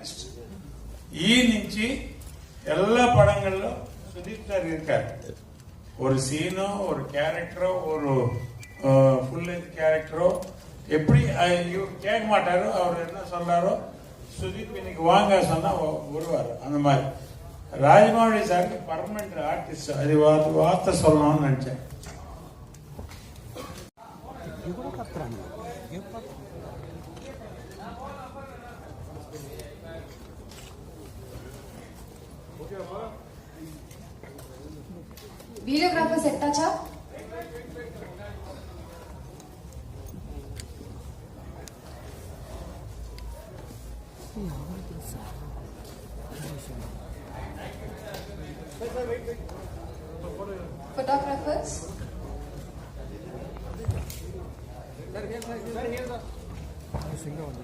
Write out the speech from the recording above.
Artist. ఈ నుంచి எல்லா படங்களும் சுதீப் சார் இருக்காரு. ஒரு சீனோ ஒரு கேரக்டரோ ஒரு ஃபுல் லென்த் கேரக்டரோ எப்படி கேட்க மாட்டாரோ, அவர் என்ன சொல்றாரோ சுதீப் இன்னைக்கு வாங்க சொன்னா வருவார். அந்த மாதிரி ராஜமௌழி சாருக்கு பர்மனன்ட் ஆர்டிஸ்ட். அது வார்த்தை சொல்லணும்னு நினைச்சேன். వీడియోగ్రాఫర్ సెట్ ఆచా ఫోటోగ్రాఫర్స్ సింగ ఉంది.